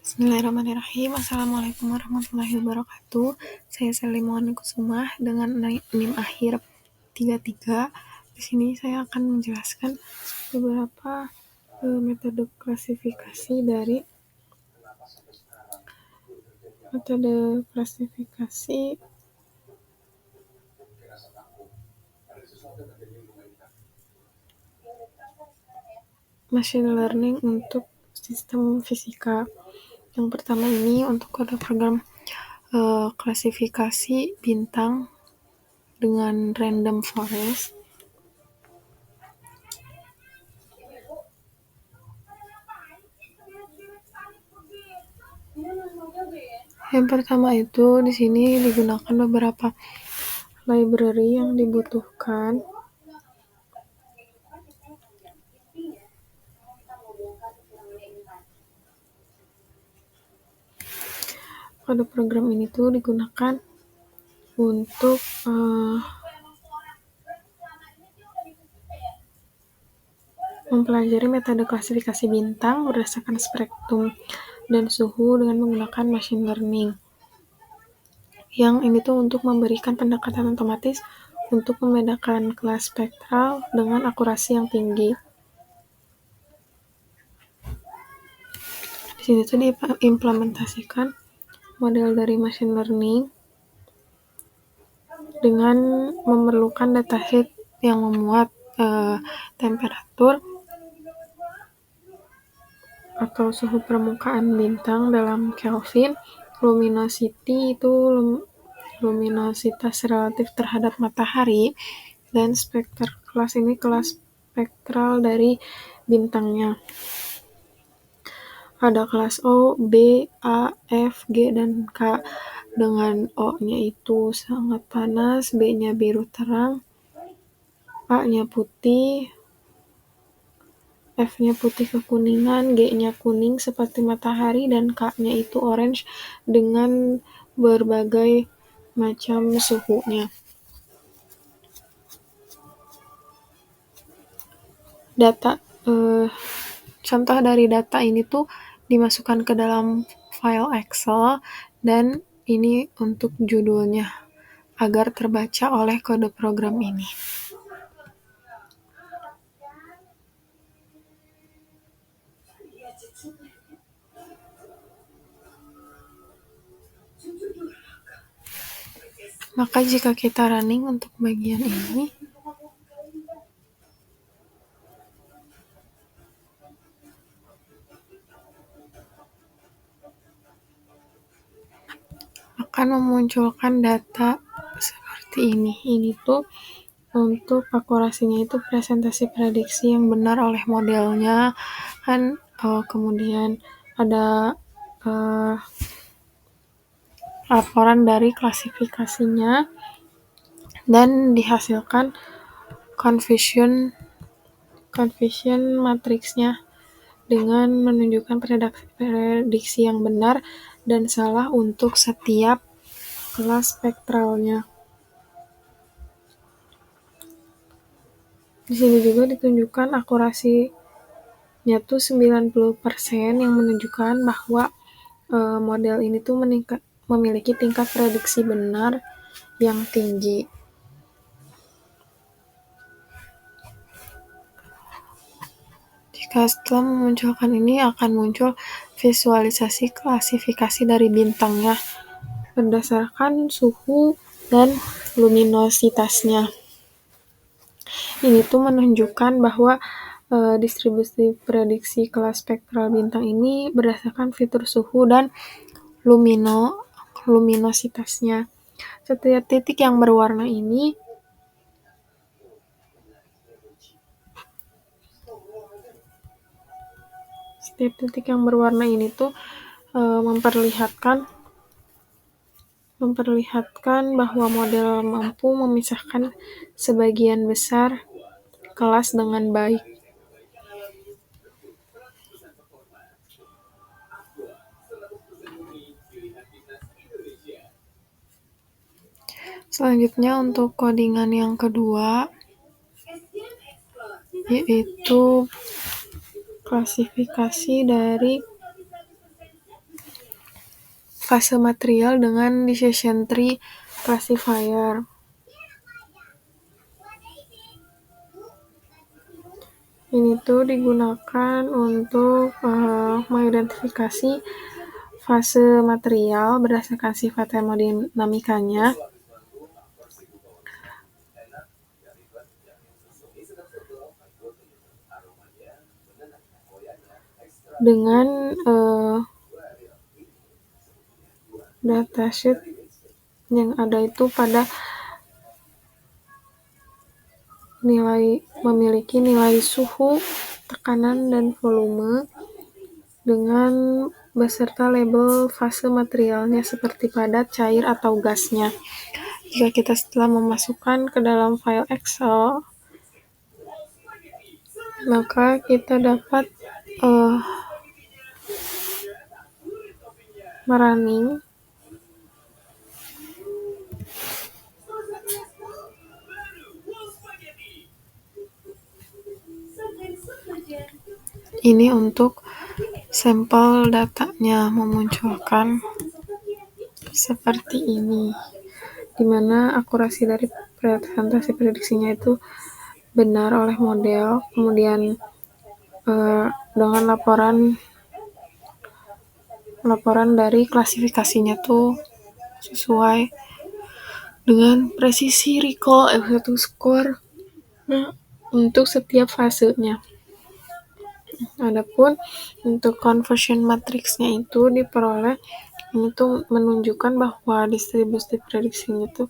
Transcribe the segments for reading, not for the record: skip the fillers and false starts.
Bismillahirrahmanirrahim. Assalamualaikum warahmatullahi wabarakatuh. Saya Sally Maulani Kusumah dengan NIM akhir 33. Di sini saya akan menjelaskan beberapa metode klasifikasi dari machine learning untuk sistem fisika. Yang pertama ini untuk kode program klasifikasi bintang dengan random forest. Yang pertama itu di sini digunakan beberapa library yang dibutuhkan. Kode program ini tuh digunakan untuk mempelajari metode klasifikasi bintang berdasarkan spektrum dan suhu dengan menggunakan machine learning. Yang ini tuh untuk memberikan pendekatan otomatis untuk membedakan kelas spektral dengan akurasi yang tinggi. Di sini tuh diimplementasikan model dari machine learning dengan memerlukan dataset yang memuat temperatur atau suhu permukaan bintang dalam Kelvin, luminosity itu luminositas relatif terhadap matahari, dan spektrum kelas ini kelas spektral dari bintangnya. Ada kelas O, B, A, F, G, dan K. Dengan O-nya itu sangat panas, B-nya biru terang, A-nya putih, F-nya putih kekuningan, G-nya kuning seperti matahari, dan K-nya itu orange dengan berbagai macam suhunya. Contoh dari data ini tuh dimasukkan ke dalam file Excel, dan ini untuk judulnya agar terbaca oleh kode program ini. Maka jika kita running untuk bagian ini, akan memunculkan data seperti ini. Ini tuh untuk akurasinya itu presentasi prediksi yang benar oleh modelnya, kan kemudian ada laporan dari klasifikasinya, dan dihasilkan confusion matriksnya dengan menunjukkan prediksi yang benar dan salah untuk setiap kelas spektralnya. Di sini juga ditunjukkan akurasinya tuh 90% yang menunjukkan bahwa model ini tuh memiliki tingkat prediksi benar yang tinggi. Jika setelah memunculkan ini akan muncul visualisasi klasifikasi dari bintangnya berdasarkan suhu dan luminositasnya. Ini tuh menunjukkan bahwa distribusi prediksi kelas spektral bintang ini berdasarkan fitur suhu dan luminositasnya. Setiap titik yang berwarna ini tuh memperlihatkan bahwa model mampu memisahkan sebagian besar kelas dengan baik. Selanjutnya untuk codingan yang kedua, yaitu klasifikasi dari fase material dengan decision tree classifier. Ini tuh digunakan untuk mengidentifikasi fase material berdasarkan sifat termodinamikanya dengan datasheet yang ada itu pada memiliki nilai suhu, tekanan, dan volume dengan beserta label fase materialnya seperti padat, cair, atau gasnya. Jika kita setelah memasukkan ke dalam file Excel, maka kita dapat merunning ini untuk sampel datanya memunculkan seperti ini, di mana akurasi dari presentasi prediksinya itu benar oleh model, kemudian dengan laporan dari klasifikasinya tuh sesuai dengan presisi recall F1 score untuk setiap fasenya. Adapun untuk conversion matrixnya itu diperoleh itu menunjukkan bahwa distribusi prediksinya itu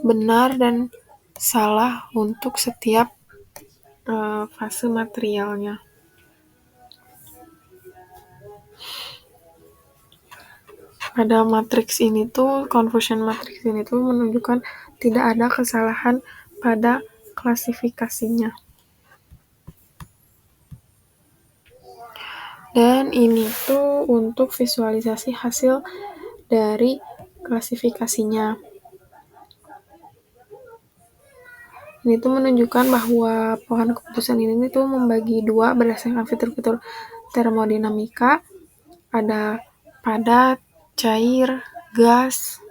benar dan salah untuk setiap fase materialnya. Pada matriks ini tuh, conversion matrix ini tuh menunjukkan tidak ada kesalahan pada klasifikasinya. Dan ini tuh untuk visualisasi hasil dari klasifikasinya. Ini tuh menunjukkan bahwa pohon keputusan ini tuh membagi dua berdasarkan fitur-fitur termodinamika. Ada padat, cair, gas,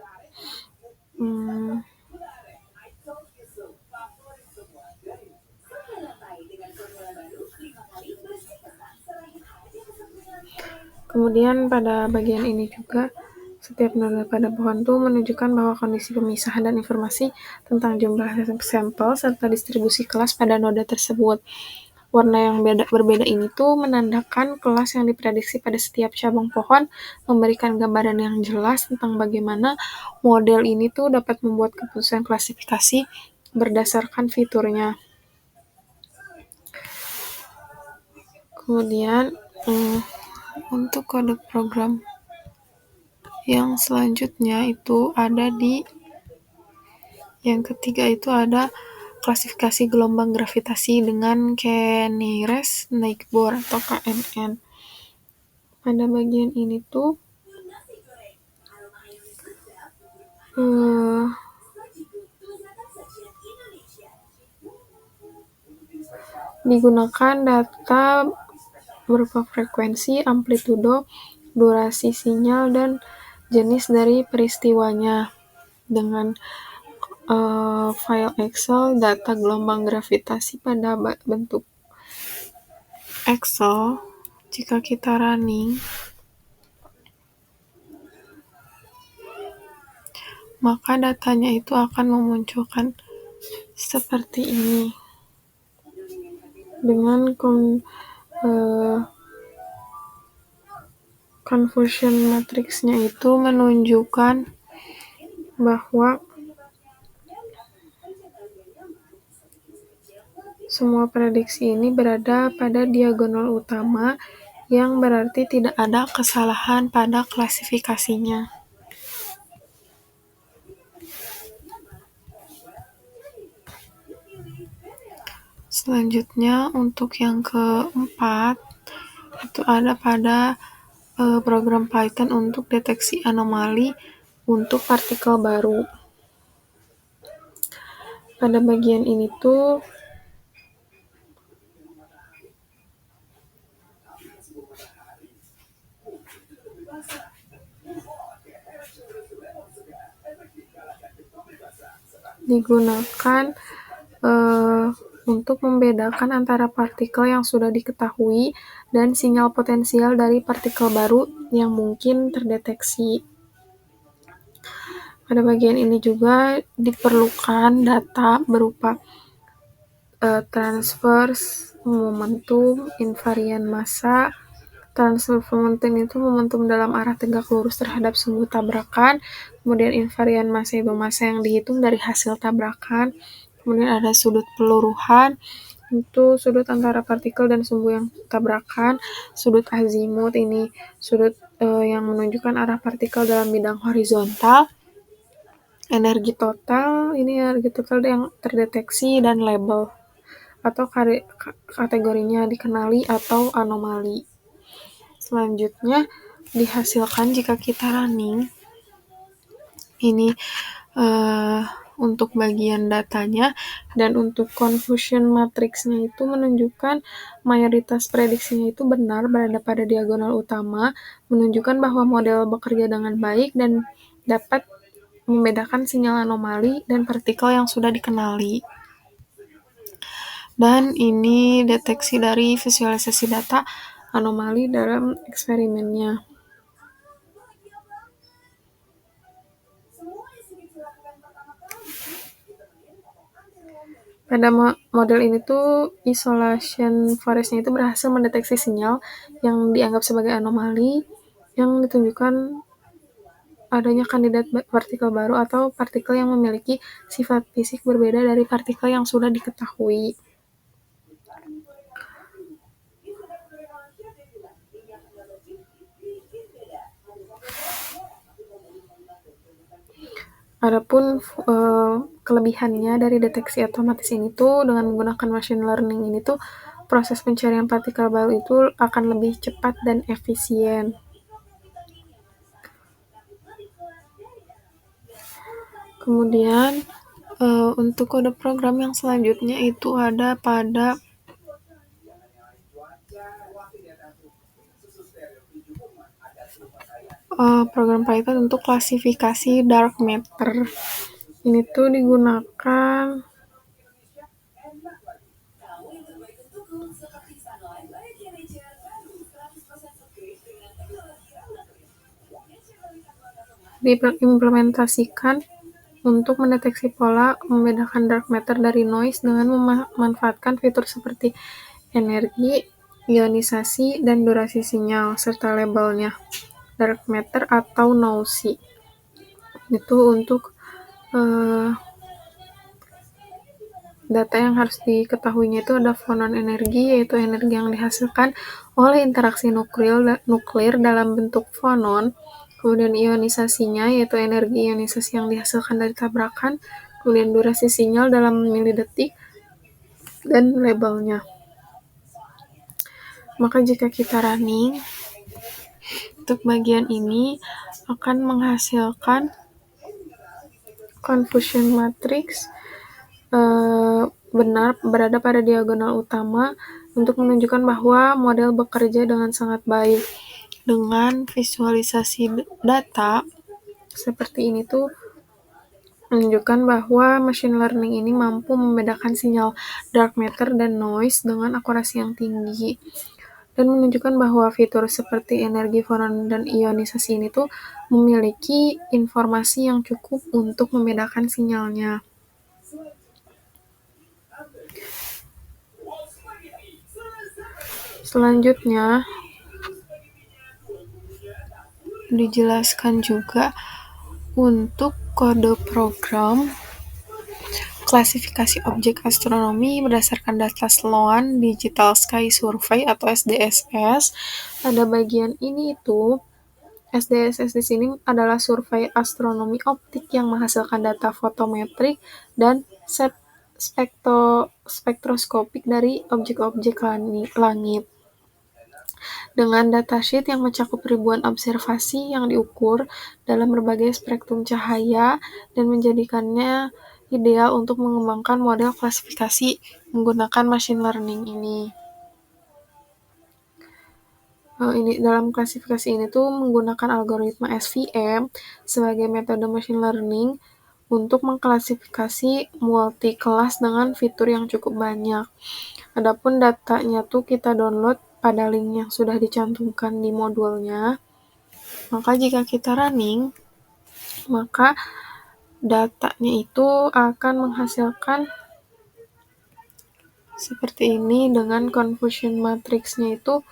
kemudian pada bagian ini juga setiap noda pada pohon itu menunjukkan bahwa kondisi pemisahan dan informasi tentang jumlah sampel serta distribusi kelas pada noda tersebut. Warna yang berbeda ini tuh menandakan kelas yang diprediksi pada setiap cabang pohon, memberikan gambaran yang jelas tentang bagaimana model ini tuh dapat membuat keputusan klasifikasi berdasarkan fiturnya. Kemudian untuk kode program yang selanjutnya itu ada di yang ketiga itu ada klasifikasi gelombang gravitasi dengan Kenneres Neighbor atau KNN. Pada bagian ini tuh digunakan data berupa frekuensi, amplitudo, durasi sinyal, dan jenis dari peristiwanya. Dengan file Excel, data gelombang gravitasi pada bentuk Excel, jika kita running, maka datanya itu akan memunculkan seperti ini. Dengan conversion matrixnya itu menunjukkan bahwa semua prediksi ini berada pada diagonal utama, yang berarti tidak ada kesalahan pada klasifikasinya. Selanjutnya untuk yang keempat itu ada pada program Python untuk deteksi anomali untuk partikel baru. Pada bagian ini tuh digunakan untuk membedakan antara partikel yang sudah diketahui dan sinyal potensial dari partikel baru yang mungkin terdeteksi. Pada bagian ini juga diperlukan data berupa transverse momentum, invarian massa. Transverse momentum itu momentum dalam arah tegak lurus terhadap sumbu tabrakan. Kemudian invarian massa itu massa yang dihitung dari hasil tabrakan. Kemudian ada sudut peluruhan, itu sudut antara partikel dan sumbu yang tabrakan. Sudut azimut ini sudut yang menunjukkan arah partikel dalam bidang horizontal. Energi total ini energi total yang terdeteksi dan label atau kategorinya dikenali atau anomali. Selanjutnya dihasilkan jika kita running ini untuk bagian datanya, dan untuk confusion matrixnya itu menunjukkan mayoritas prediksinya itu benar berada pada diagonal utama, menunjukkan bahwa model bekerja dengan baik dan dapat membedakan sinyal anomali dan partikel yang sudah dikenali. Dan ini deteksi dari visualisasi data anomali dalam eksperimennya. Pada model ini tuh isolation forest-nya itu berhasil mendeteksi sinyal yang dianggap sebagai anomali yang ditunjukkan adanya kandidat partikel baru atau partikel yang memiliki sifat fisik berbeda dari partikel yang sudah diketahui. Adapun kelebihannya dari deteksi otomatis ini tuh dengan menggunakan machine learning ini tuh proses pencarian partikel baru itu akan lebih cepat dan efisien. Kemudian untuk kode program yang selanjutnya itu ada pada program Python untuk klasifikasi dark matter. Ini tuh digunakan diimplementasikan untuk mendeteksi pola, membedakan dark matter dari noise dengan memanfaatkan fitur seperti energi, ionisasi, dan durasi sinyal, serta labelnya, dark matter atau noisy. Itu untuk data yang harus diketahuinya itu ada fonon energi, yaitu energi yang dihasilkan oleh interaksi nuklir dalam bentuk fonon. Kemudian ionisasinya, yaitu energi ionisasi yang dihasilkan dari tabrakan. Kemudian durasi sinyal dalam milidetik, dan labelnya. Maka jika kita running, untuk bagian ini akan menghasilkan confusion matrix benar berada pada diagonal utama untuk menunjukkan bahwa model bekerja dengan sangat baik. Dengan visualisasi data seperti ini tuh menunjukkan bahwa machine learning ini mampu membedakan sinyal dark matter dan noise dengan akurasi yang tinggi, dan menunjukkan bahwa fitur seperti energi fonon dan ionisasi ini tuh memiliki informasi yang cukup untuk membedakan sinyalnya. Selanjutnya dijelaskan juga untuk kode program klasifikasi objek astronomi berdasarkan data Sloan Digital Sky Survey atau SDSS. Pada bagian ini itu SDSS di sini adalah survei astronomi optik yang menghasilkan data fotometrik dan spektroskopik dari objek-objek langit. Dengan datasheet yang mencakup ribuan observasi yang diukur dalam berbagai spektrum cahaya dan menjadikannya ideal untuk mengembangkan model klasifikasi menggunakan machine learning ini. Dalam klasifikasi ini tuh menggunakan algoritma SVM sebagai metode machine learning untuk mengklasifikasi multi-kelas dengan fitur yang cukup banyak. Adapun datanya tuh kita download pada link yang sudah dicantumkan di modulnya. Maka jika kita running, maka datanya itu akan menghasilkan seperti ini dengan confusion matrix-nya itu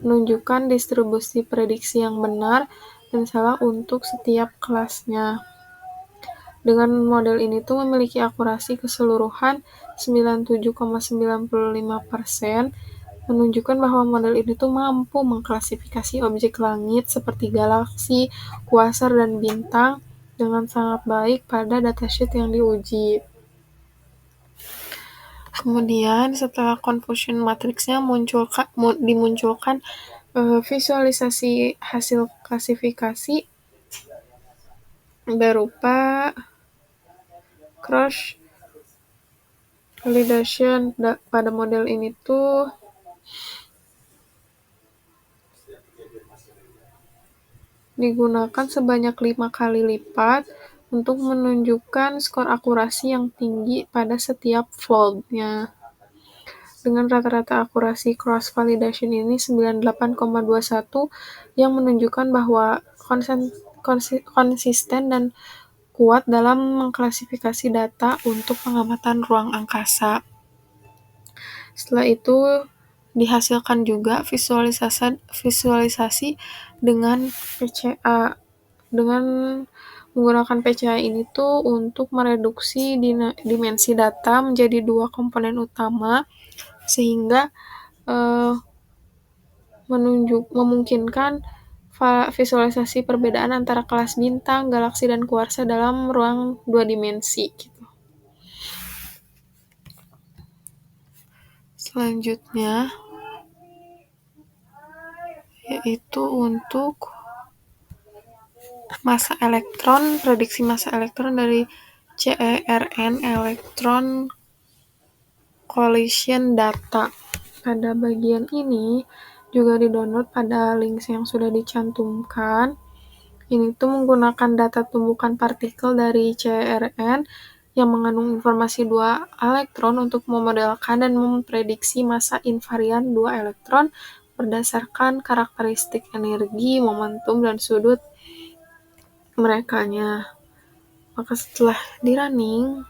menunjukkan distribusi prediksi yang benar dan salah untuk setiap kelasnya. Dengan model ini tuh memiliki akurasi keseluruhan 97,95%, menunjukkan bahwa model ini tuh mampu mengklasifikasi objek langit seperti galaksi, kuasar, dan bintang dengan sangat baik pada datasheet yang diuji. Kemudian setelah confusion matrix-nya dimunculkan visualisasi hasil klasifikasi berupa cross validation. Pada model ini tuh digunakan sebanyak 5 kali lipat untuk menunjukkan skor akurasi yang tinggi pada setiap fold-nya. Dengan rata-rata akurasi cross validation ini 98,21 yang menunjukkan bahwa konsisten dan kuat dalam mengklasifikasi data untuk pengamatan ruang angkasa. Setelah itu dihasilkan juga visualisasi dengan PCA. Dengan menggunakan PCA ini tuh untuk mereduksi dimensi data menjadi 2 komponen utama sehingga memungkinkan visualisasi perbedaan antara kelas bintang, galaksi, dan kuarsa dalam ruang 2 dimensi gitu. Selanjutnya yaitu untuk massa elektron, prediksi massa elektron dari CERN Electron Collision Data. Pada bagian ini juga didownload pada link yang sudah dicantumkan. Ini tuh menggunakan data tumbukan partikel dari CERN yang mengandung informasi 2 elektron untuk memodelkan dan memprediksi massa invarian 2 elektron berdasarkan karakteristik energi, momentum, dan sudut merekanya. Maka setelah di running,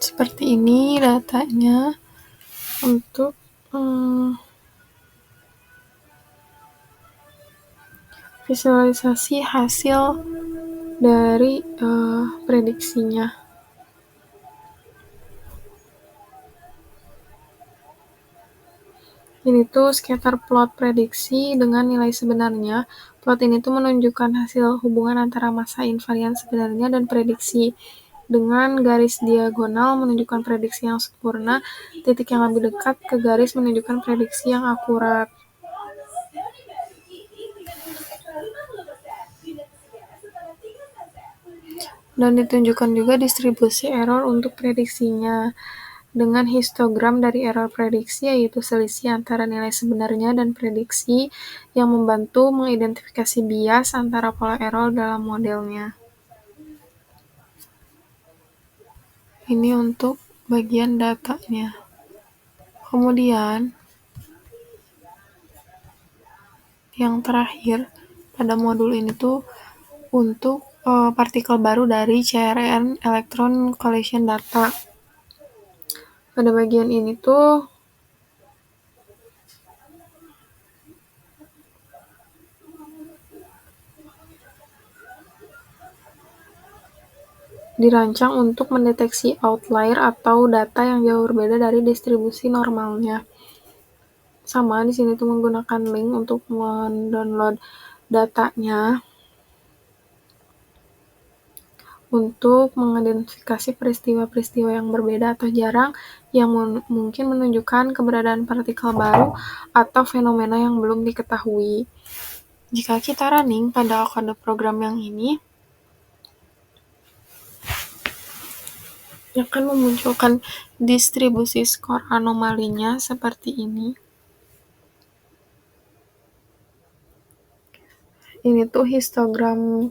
seperti ini datanya untuk visualisasi hasil dari prediksinya. Ini tuh scatter plot prediksi dengan nilai sebenarnya. Plot ini tuh menunjukkan hasil hubungan antara massa invarian sebenarnya dan prediksi. Dengan garis diagonal menunjukkan prediksi yang sempurna, titik yang lebih dekat ke garis menunjukkan prediksi yang akurat. Dan ditunjukkan juga distribusi error untuk prediksinya dengan histogram dari error prediksi, yaitu selisih antara nilai sebenarnya dan prediksi yang membantu mengidentifikasi bias antara pola error dalam modelnya. Ini untuk bagian datanya. Kemudian yang terakhir pada modul ini tuh untuk partikel baru dari CERN Electron Collision Data. Pada bagian ini tuh dirancang untuk mendeteksi outlier atau data yang jauh berbeda dari distribusi normalnya. Sama di sini tuh menggunakan link untuk mendownload datanya untuk mengidentifikasi peristiwa-peristiwa yang berbeda atau jarang yang mungkin menunjukkan keberadaan partikel baru atau fenomena yang belum diketahui. Jika kita running pada kode program yang ini, akan memunculkan distribusi skor anomalinya seperti ini. Ini tuh histogram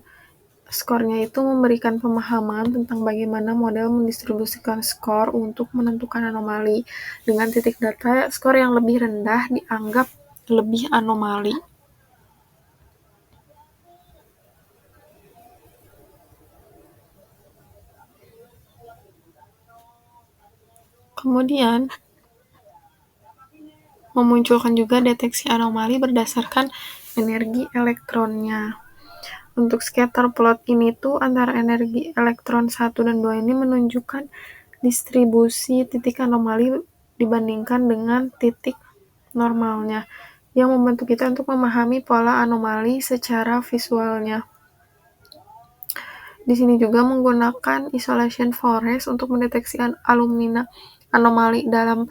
skornya itu memberikan pemahaman tentang bagaimana model mendistribusikan skor untuk menentukan anomali. Dengan titik data skor yang lebih rendah dianggap lebih anomali. Kemudian, memunculkan juga deteksi anomali berdasarkan energi elektronnya. Untuk scatter plot ini tuh antara energi elektron 1 dan 2 ini menunjukkan distribusi titik anomali dibandingkan dengan titik normalnya, yang membantu kita untuk memahami pola anomali secara visualnya. Di sini juga menggunakan isolation forest untuk mendeteksi anomali dalam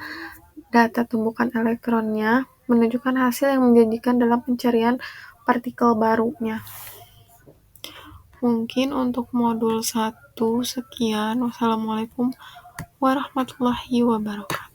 data tumbukan elektronnya, menunjukkan hasil yang menjanjikan dalam pencarian partikel barunya. Mungkin untuk modul 1 sekian. Wassalamualaikum warahmatullahi wabarakatuh.